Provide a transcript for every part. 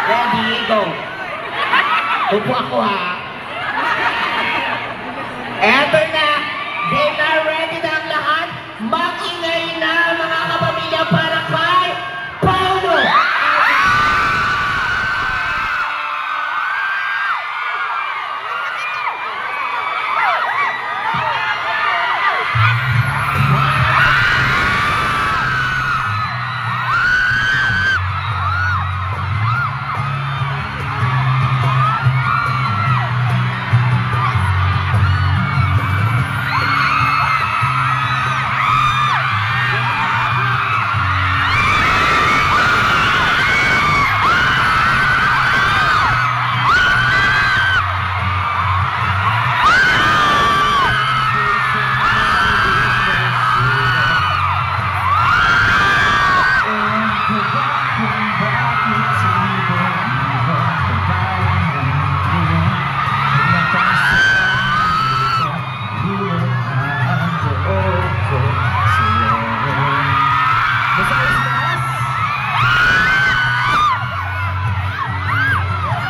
Ready, go. Upo ako ha. Eto na. They na ready na ang lahat. Mag-ingay na mga kapamilya para kay Paolo.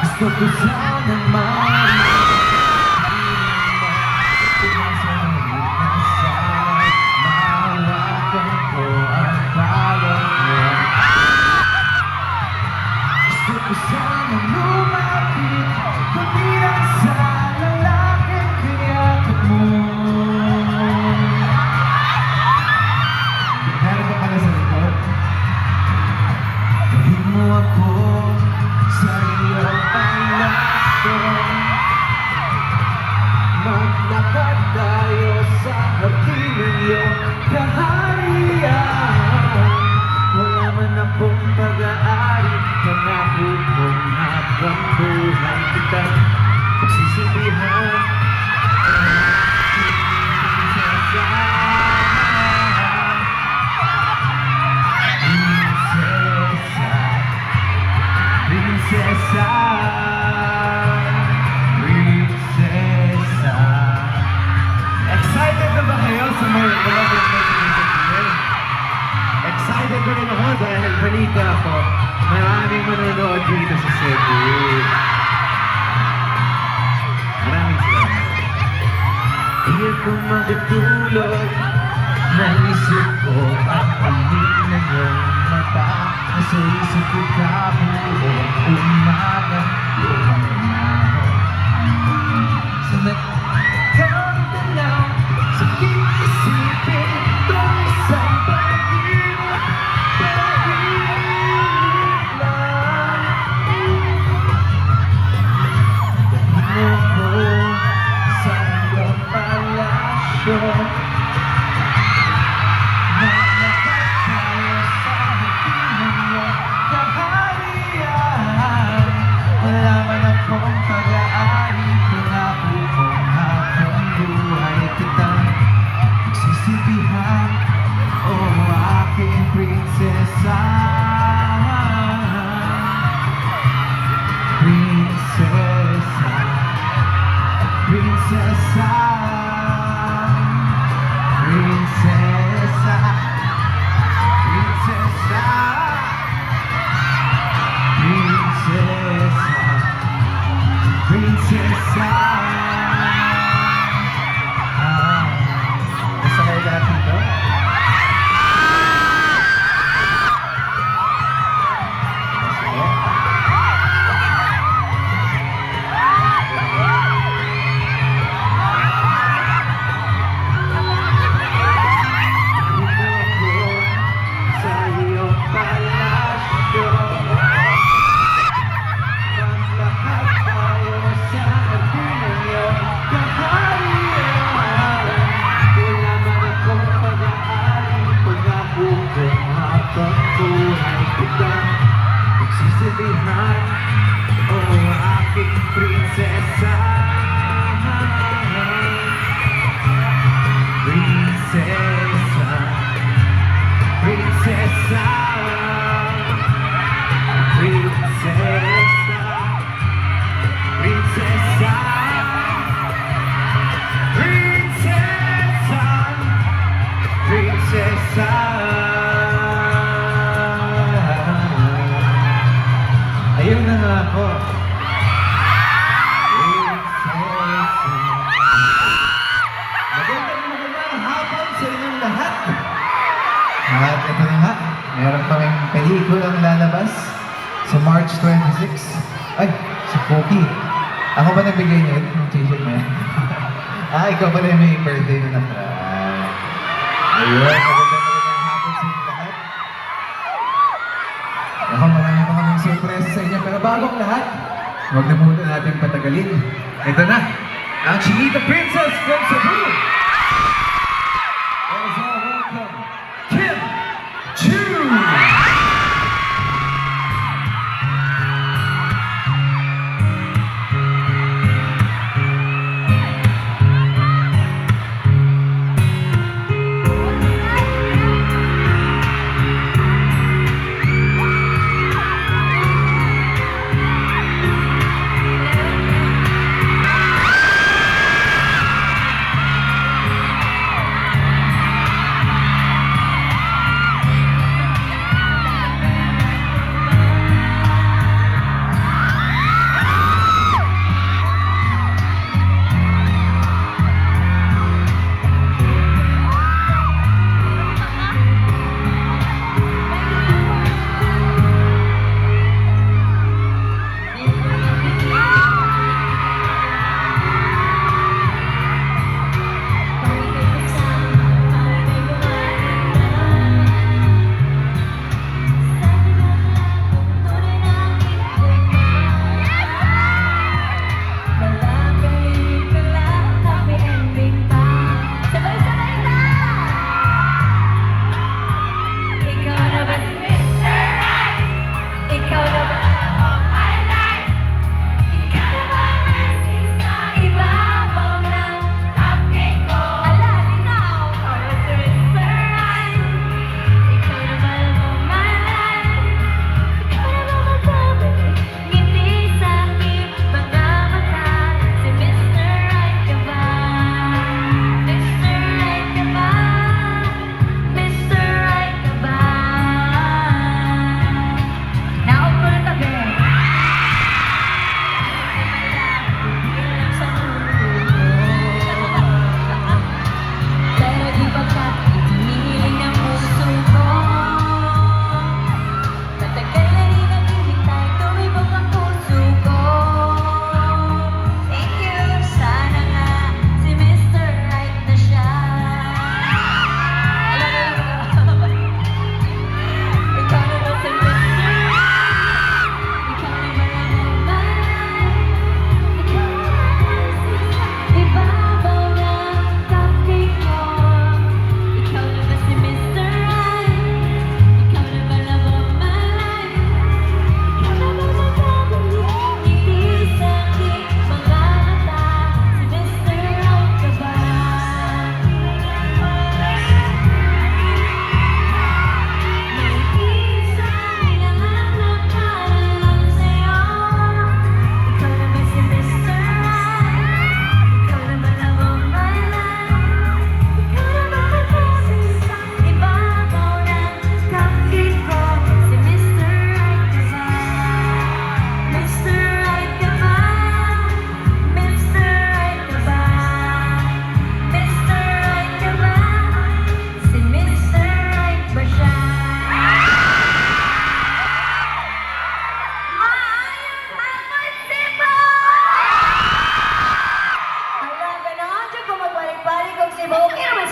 Gusto ko sana mahawakan ko ang bawat mo. Gusto ko sana lumapit, kumilang sa lalaking kayakap mo. Meron ka pala sa likod? Gawin mo ako sa iyong panglaso. Maglakad tayo sa hardin ng iyong kaharian. Wala man akong pag-aari, pangako kong habang buhay kita pagsisilbihan. Prinsesa, prinsesa. Excited na ba kayo sa mga vlog na sabihin? Excited ko rin ako dahil balita ako, maraming manonood dito sa Cebu. Maraming salamat. Hindi ko magtulog, naisip ko ang paling na iyong mata. Nasa isip ko kabuong umaga, buong umaga. Sa nagkakalaw, sa isipin itong isang pag-ibig, pag-ibig lang. Dahil mo ko sa iyong palasyo, prinsesa, prinsesa, prinsesa, prinsesa, prinsesa. Basta kayo lahat dito? Pagsisilbihan, oh aking prinsesa. Prinsesa, prinsesa, prinsesa, prinsesa, prinsesa, prinsesa. ako. Magandang hapon sa inyong lahat. At ito na nga, meron kaming pelikulang lalabas sa March 26. Ay, si Poki. Ako ba nagbigay niya yun? Yung t-shirt na yan? Ikaw pala yung may birthday na na-try. Ayun, magandang hapon sa inyo lahat. Ako, marami pa kaming surprise sa inyo. Pero bagong lahat, huwag na muna natin patagalin. Ito na, ang Chinita Princess from Cebu. Let's all welcome Kim Chu!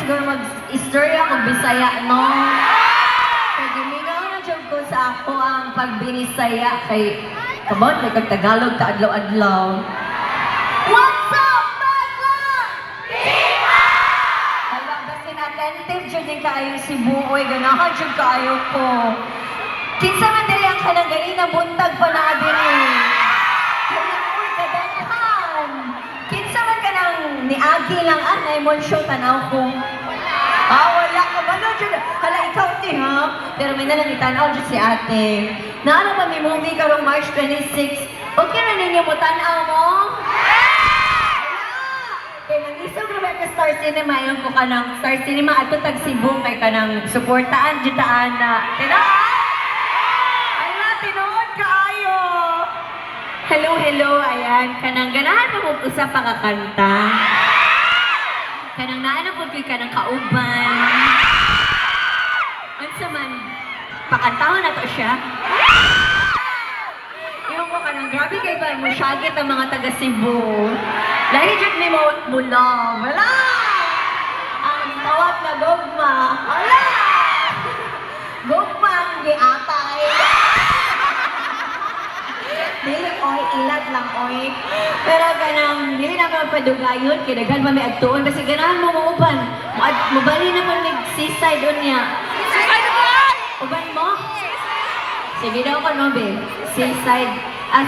siguro mag-istorya kung Bisaya, no? Kaya giminaw na dyan ko sa ako ang pagbinisaya kay kabot, kay kag Tagalog, taadlaw-adlaw. What's up, Bagla? Viva! Hala, basin attentive dyan yung kaayo si Buoy, ganahan dyan kaayo ko. Kinsa man dili ang kanang ganina buntag pa na din eh. Kaya uy, kadaghan. Kinsa man ka nang niagi lang anay mo show tanaw ko. Wala ka ba na dyan? Hala, ikaw ti ha? Pero may nalang itanaw dyan si ate. Naano ba may movie karong March 26? Okay na ninyo mo tanaw mo? Kaya nang-isog naman ka Star Cinema, yun ko ka ng Star Cinema at tag Cebu kay ka ng suportaan dyan na. Tinaon! Ala, tinood ka ayo! Hello, hello, ayan. Kanang ganahan mo mag-usap pa kakanta. Kanang naan po ko'y kanang kauban. Unsa man, pakantahan na to siya. Yung ko kanang grabe kay ba mo syagit ang mga taga Cebu. Lahi jud ni mo mula. Wala! Ang tawag na gugma. Wala! Gugma ang giatay. Dili oy, ilat lang oy. Pero ganang, dili na magpadugayon, kinaghan pa may agtuon. Kasi ganahan mo muuban. Mabali na mo nag-seaside doon niya. Uban mo? Sige daw ka no, babe. Seaside.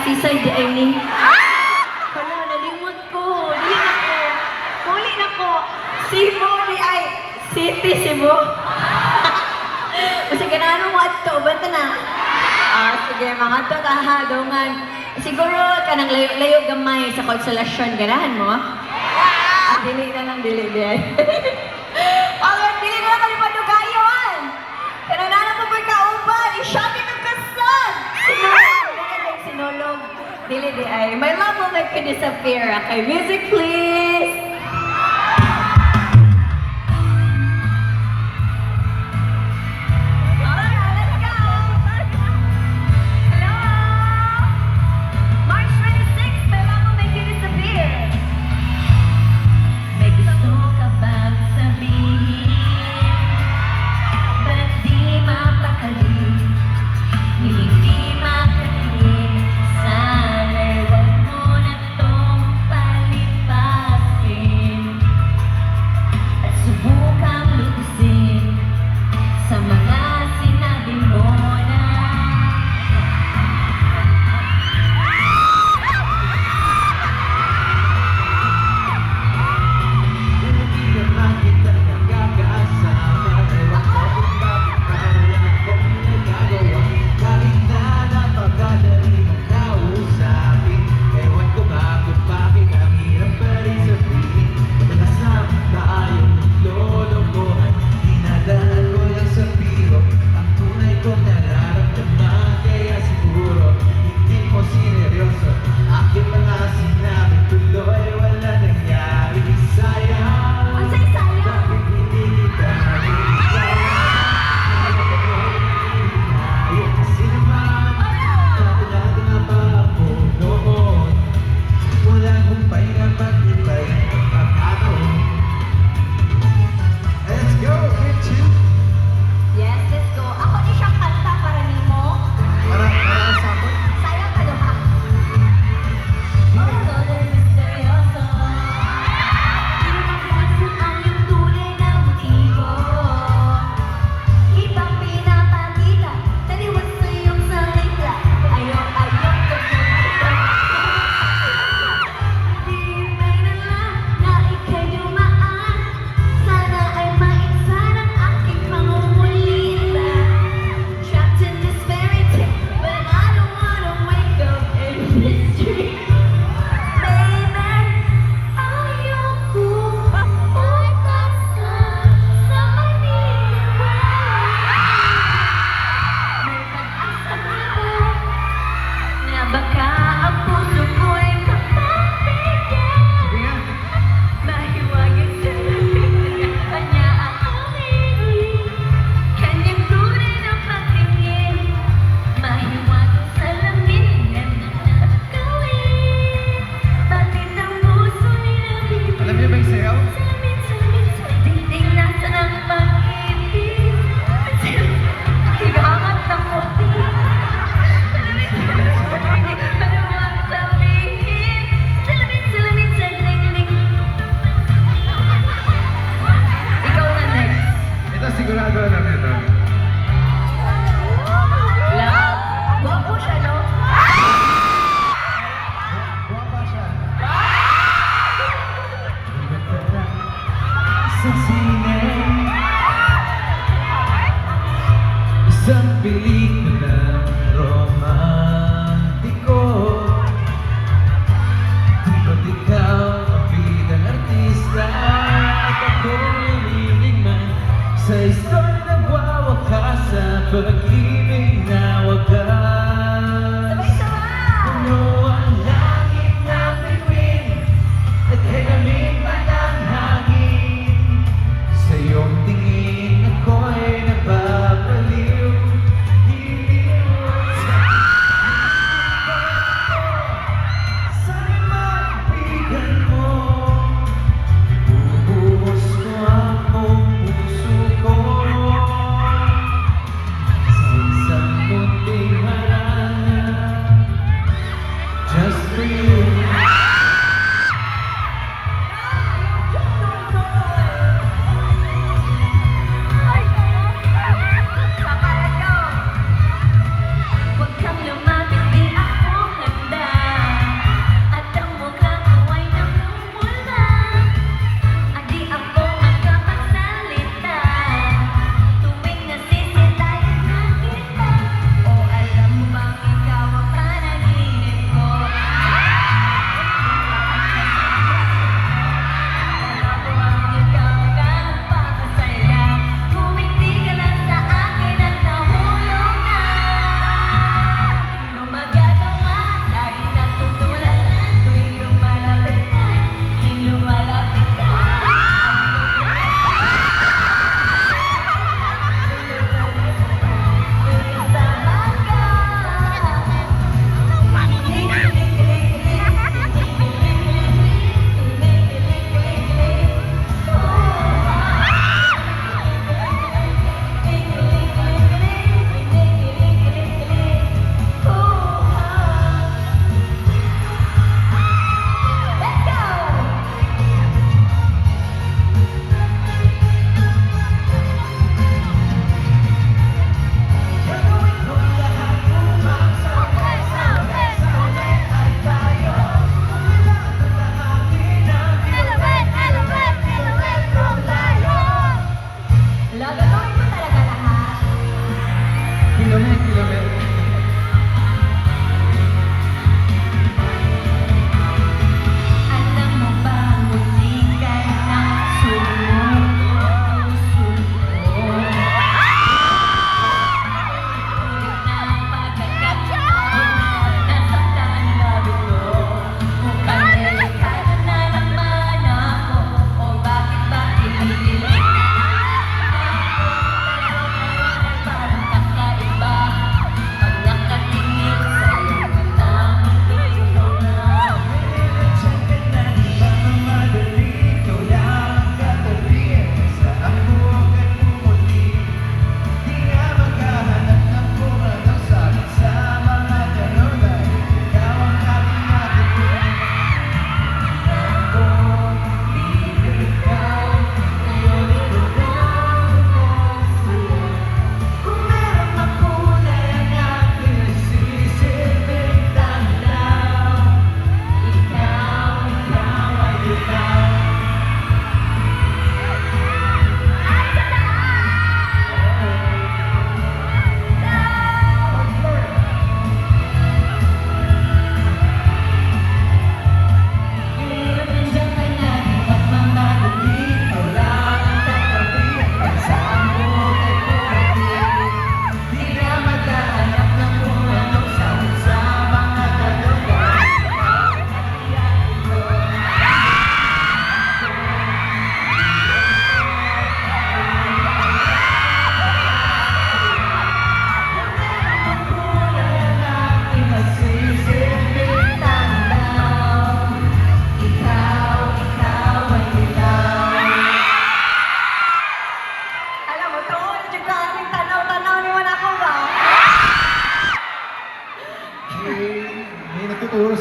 Seaside di ay ni. Hala, nalimot ko. Dili na ko. Huli na ko. Cebu di ay. City, Cebu. Kasi ganahan mo at to. Uban na. Sige, mga to kahagongan. Siguro ka nang layo-layo gamay sa konsolasyon. Ganahan mo? Dili na lang, dili. Okay, dili na lang kami padugayon. Kaya na po may kauban. I-shopping ng kasad. Sinulog. Dili di ay. My love will make you disappear. Okay, music please.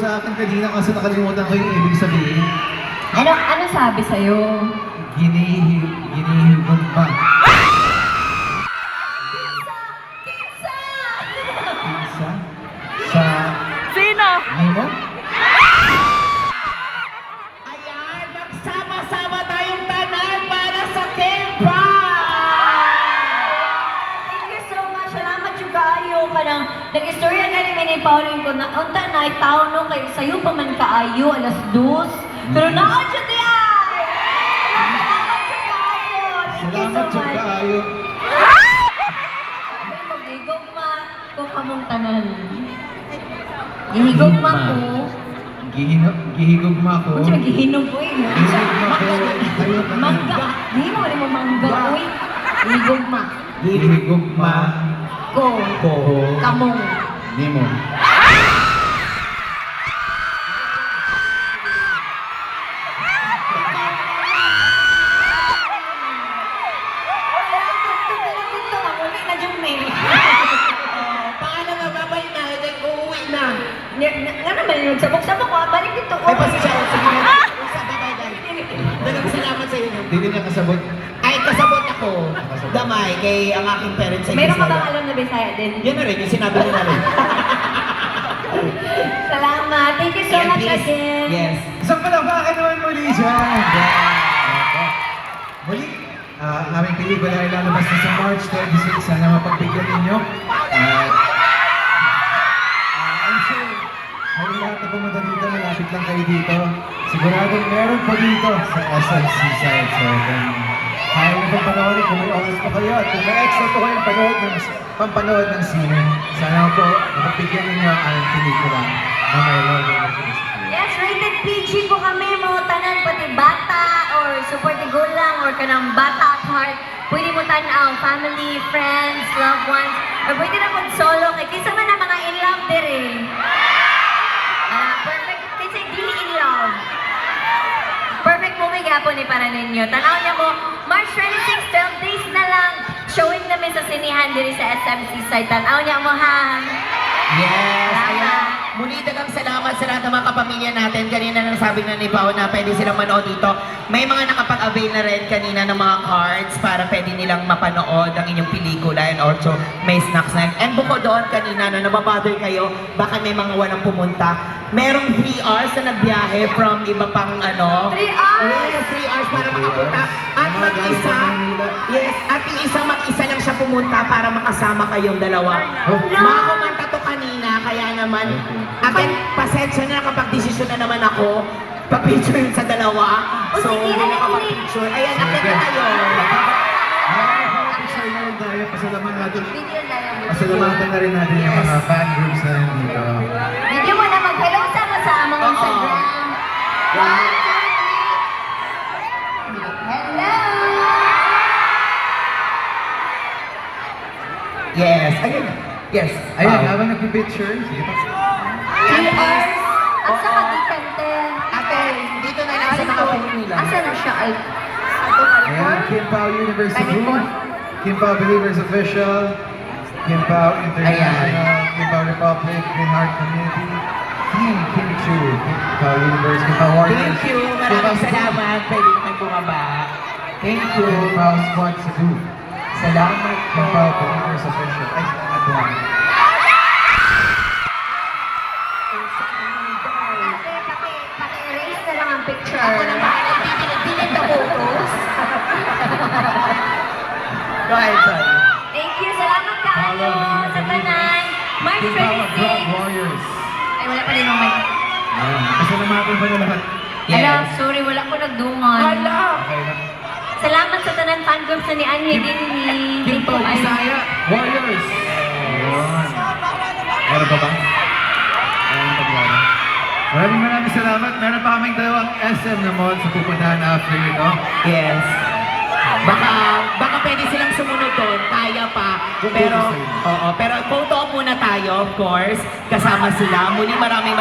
sa akin kanina kasi nakalimutan ko yung ibig sabihin. Ano sabi sa'yo? Ginihigog ba? Pizza! Pizza? Sa... Sino? Ano? Ayan, magsama-sama tayong tanan para sa Kempa! Thank you so much. Salamat yung kaayo ka nang nag-istorya nga ni Minay Pauline ko na unta na itaw no kayo sa'yo pa man kaayo alas 2. Pero naon siya di ay! Salamat yung kaayo. Thank you so Salamat yung much. kaayo. Mag-igugma ko kamong tanan. Gihigugma ko. Gihigugma ko. Kung siya gihinog ko eh. Gihigugma ko. Kayo ka na. Mangga. Di mo rin mo mangga uy. Gihigugma. Gihigugma Ko. ko. Kamong. Di mo. Paano nga babay na? Uuwi na. Nga naman yung sabok-sabok ko, balik dito. Ay, pasensya ako. Sige na. Sa babay guys. Dagang salamat sa inyo. Hindi niya kasabot. Ay, kasabot ako. Damay kay ang aking parents sa Meron ka Bisaya. bang alam na Bisaya din? Yan na rin, yung sinabi ko na rin. Salamat. Thank you so Yan, much please. again. Yes. Isang palabakan naman muli dyan. Muli, ang aming pelikula ay lalabas na sa March 26. Sana mapagbigyan ninyo. I'm sure, hayong lahat na pumunta dito, malapit lang kayo dito. Siguradong meron pa dito sa SM Seaside. So, kaya nyo pang panoorin kung may oras pa kayo at kung may extra po kayong pampanood ng sine. Sana po, mapagbigyan ninyo ang aming pelikula na may logo ng Yes, rated PG po kami, mga tanan, pati bata, or super tigulang, or kanang bata at heart. Pwede mo tanaw, family, friends, loved ones, or pwede na mag-solo, kay kisa man na mga in love din eh. Perfect, kasi dili in love. Perfect movie gapon ni para ninyo. Tanaw niya mo, March 26, 12 days na lang. Showing namin sa sinihan diri sa SMC site. Tanaw niya mo ha. Yes. Salamat. Kaya, muli dagang salamat sa lahat ng mga kapamilya natin. Kanina nang sabi na ni Pao na pwede silang manood dito. May mga nakapag-avail na rin kanina ng mga cards para pwede nilang mapanood ang inyong pelikula and also may snacks na. And bukod doon kanina na nababother kayo, baka may mga walang pumunta. Merong 3 hours na nagbiyahe from iba pang ano. 3 hours? Yes, 3 hours para makapunta. At mag-isa, yes, at yung isa mag-isa lang siya pumunta para makasama kayong dalawa. Mga kumanta to kanina, kaya naman, again, pasensya na kapag desisyon na naman ako, pag-picture yun sa dalawa. So, hindi nakapag-picture. Ayan, akit na kayo. Pasalamatan natin. Video na lang. Pasalamatan na rin natin yung mga fan groups na nandito. Video mo na mag-hello sa mga Oo. Instagram. Yeah. Hello! Yes, ayun. Yes. Ayun, Wow. habang nagpipicture, sige pa. 3 hours? At sa magikante. Ate, dito na lang sa mga Pilipinas. Asa na siya? Ay, Ayan, Kim Pao University, Kim Pao Believers Official, Kim Pao International, Kim Pao Republic, Green Heart Community, Kim Chu, Kim Pao University, Kim Pao Warriors. Thank you. Maraming salamat. Pwede na kayo bumaba. Thank you. Kim Pao Squad Cebu, Salamat po. Kim Pao Believers Official. Ay, salamat po. ate, paki-erase na lang ang picture. Ako naman, delete the photos. Go ahead, sorry. Thank you. Salamat kayo sa tanan. March Kim Pao Drug 26. Warriors. Ay, wala pa din ng mic. Ayan, pasalamatan pa na lahat. Hello, sorry, wala ko nagdungan. Hala! Okay na. Salamat sa tanan fan group sa ni Anye din ni. Kim Pao Bisaya Warriors. Ayun. Meron pa ba? Ayun pa ba? Maraming salamat. Meron pa kaming dalawang SM na mall sa pupuntahan after ito. Yes. Baka pwede silang sumunod doon, kaya pa. Pero, oo, pero photo muna tayo, of course. Kasama sila. Muli maraming